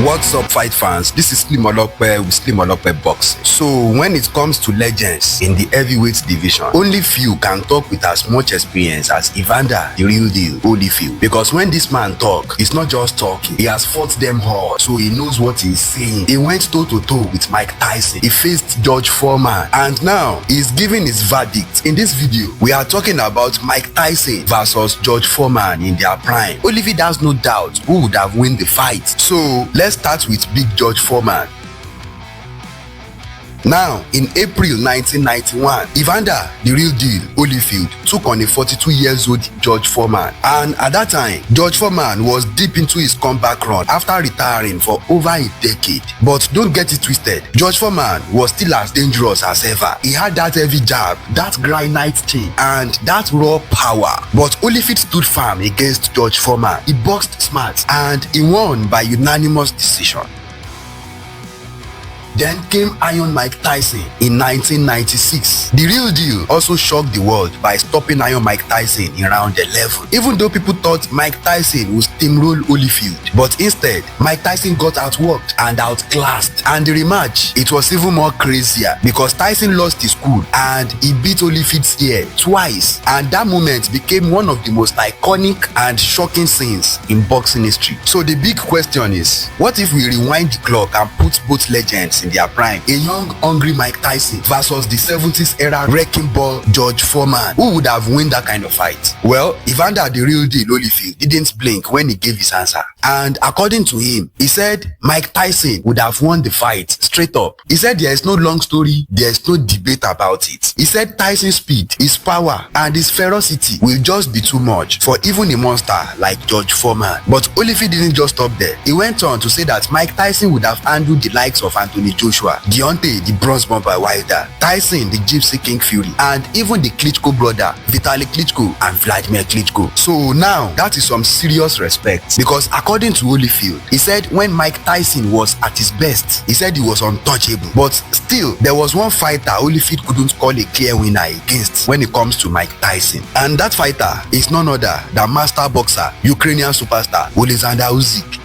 What's up, fight fans? This is Slim Olokpe with Slim Olokpe Boxing. So when it comes to legends in the heavyweight division, only few can talk with as much experience as Evander, the real deal, Holyfield. Because when this man talk, it's not just talking. He has fought them hard, so he knows what he's saying. He went toe-to-toe with Mike Tyson. He faced George Foreman, and now he's giving his verdict. In this video, we are talking about Mike Tyson versus George Foreman in their prime. Holyfield has no doubt who would have won the fight. So let's start with Big George Foreman. Now, in April 1991, Evander, the real deal, Holyfield, took on a 42-year-old George Foreman. And at that time, George Foreman was deep into his comeback run after retiring for over a decade. But don't get it twisted, George Foreman was still as dangerous as ever. He had that heavy jab, that granite chin, and that raw power. But Holyfield stood firm against George Foreman. He boxed smart, and he won by unanimous decision. Then came Iron Mike Tyson in 1996. The real deal also shocked the world by stopping Iron Mike Tyson in round 11. Even though people thought Mike Tyson would steamroll Holyfield, but instead, Mike Tyson got outworked and outclassed. And the rematch, it was even more crazier because Tyson lost his cool and he beat Holyfield's ear twice. And that moment became one of the most iconic and shocking scenes in boxing history. So the big question is, what if we rewind the clock and put both legends in their prime, a young, hungry Mike Tyson versus the 70s era wrecking ball George Foreman? Who would have won that kind of fight? Well, Evander, the real deal, Holyfield, didn't blink when he gave his answer. And according to him, he said Mike Tyson would have won the fight straight up. He said there is no long story, there is no debate about it. He said Tyson's speed, his power, and his ferocity will just be too much for even a monster like George Foreman. But Holyfield didn't just stop there. He went on to say that Mike Tyson would have handled the likes of Anthony Joshua, Deontay, the Bronze Bomber Wilder, Tyson, the Gypsy King Fury, and even the Klitschko brother, Vitaly Klitschko and Vladimir Klitschko. So now, that is some serious respect, because according to Holyfield, he said when Mike Tyson was at his best, he said he was untouchable. But still, there was one fighter Holyfield couldn't call a clear winner against when it comes to Mike Tyson. And that fighter is none other than master boxer, Ukrainian superstar, Oleksandr Usyk.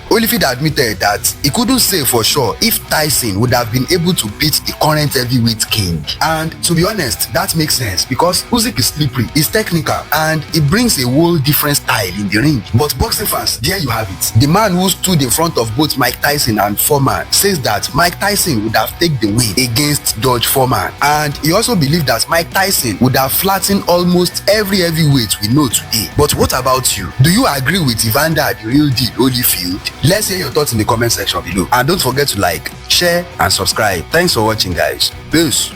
Holyfield admitted that he couldn't say for sure if Tyson would have been able to beat the current heavyweight king. And to be honest, that makes sense because Usyk is slippery, he's technical, and he brings a whole different style in the ring. But boxing fans, there you have it. The man who stood in front of both Mike Tyson and Foreman says that Mike Tyson would have taken the win against George Foreman. And he also believed that Mike Tyson would have flattened almost every heavyweight we know today. But what about you? Do you agree with Evander, the real deal, Holyfield? Let's hear your thoughts in the comment section below, and don't forget to like, share and subscribe. Thanks for watching, guys. Peace.